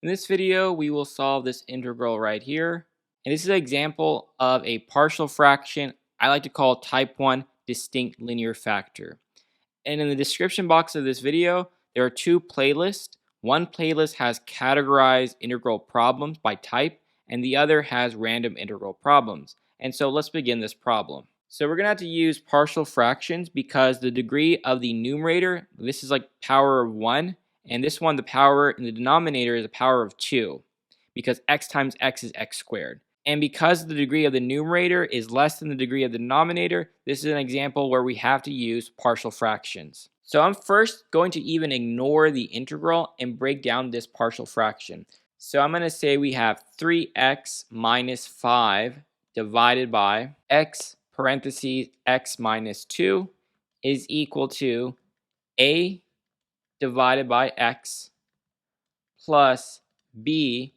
In this video, we will solve this integral right here. And this is an example of a partial fraction I like to call type 1 distinct linear factor. And in the description box of this video, there are two playlists. One playlist has categorized integral problems by type, and the other has random integral problems. And so let's begin this problem. So we're going to have to use partial fractions because the degree of the numerator, this is like power of 1, and this one, the power in the denominator is a power of 2 because x times x is x squared. And because the degree of the numerator is less than the degree of the denominator, this is an example where we have to use partial fractions. So I'm first going to even ignore the integral and break down this partial fraction. So I'm going to say we have 3x minus 5 divided by x parentheses x minus 2 is equal to a divided by x plus b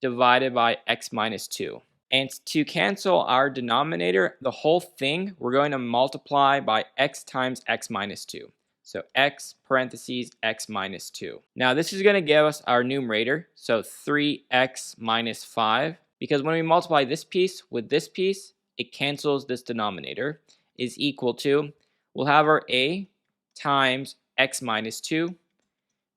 divided by x minus 2. And to cancel our denominator, the whole thing, we're going to multiply by x times x minus 2. So x parentheses x minus 2. Now this is going to give us our numerator, so 3x minus 5. Because when we multiply this piece with this piece, it cancels this denominator, is equal to, we'll have our a times x minus 2.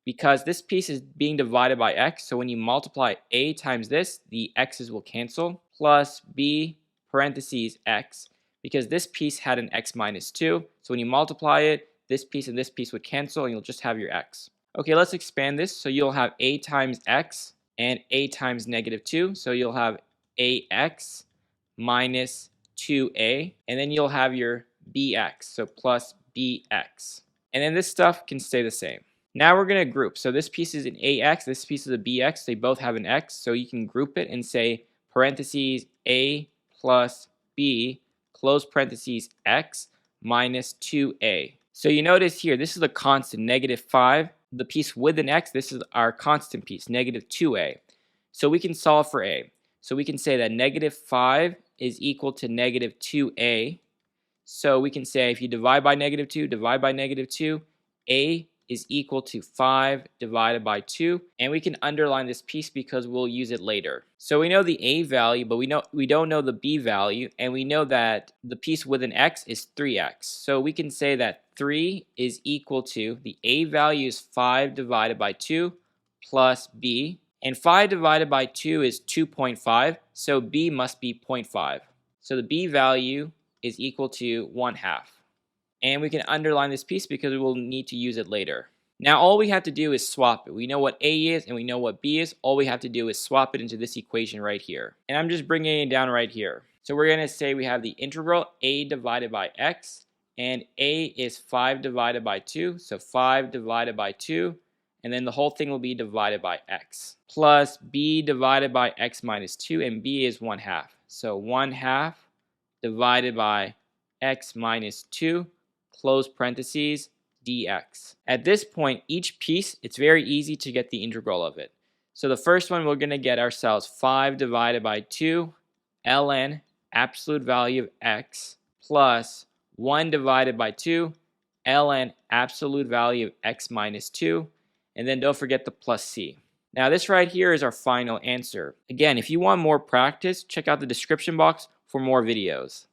Because this piece is being divided by x, so when you multiply a times this, the x's will cancel, plus b parentheses x, because this piece had an x minus 2, so when you multiply it, this piece and this piece would cancel, and you'll just have your x. Okay, let's expand this, so you'll have a times x and a times negative 2, so you'll have ax minus 2a, and then you'll have your bx, so plus bx. And then this stuff can stay the same. Now we're going to group. So this piece is an ax, this piece is a bx. They both have an x, so you can group it and say parentheses a plus b, close parentheses x minus 2a. So you notice here, this is the constant, negative 5. The piece with an x, this is our constant piece, negative 2a. So we can solve for a. So we can say that negative 5 is equal to negative 2a. So we can say if you divide by negative 2, divide by negative 2, a is equal to 5 divided by 2, and we can underline this piece because we'll use it later. So we know the a value, but we don't know the b value, and we know that the piece with an x is 3x. So we can say that 3 is equal to, the a value is 5 divided by 2 plus b, and 5 divided by 2 is 2.5, so b must be 0.5. So the b value is equal to 1/2. And we can underline this piece because we will need to use it later. Now all we have to do is swap it. We know what a is and we know what b is. All we have to do is swap it into this equation right here. And I'm just bringing it down right here. So we're going to say we have the integral a divided by x, and a is 5 divided by 2, so 5 divided by 2, and then the whole thing will be divided by x, plus b divided by x minus 2, and b is 1/2. So 1/2 divided by x minus 2, close parentheses, dx. At this point, each piece, it's very easy to get the integral of it. So the first one, we're going to get ourselves 5 divided by 2 ln absolute value of x plus 1 divided by 2 ln absolute value of x minus 2, and then don't forget the plus c. Now this right here is our final answer. Again, if you want more practice, check out the description box for more videos.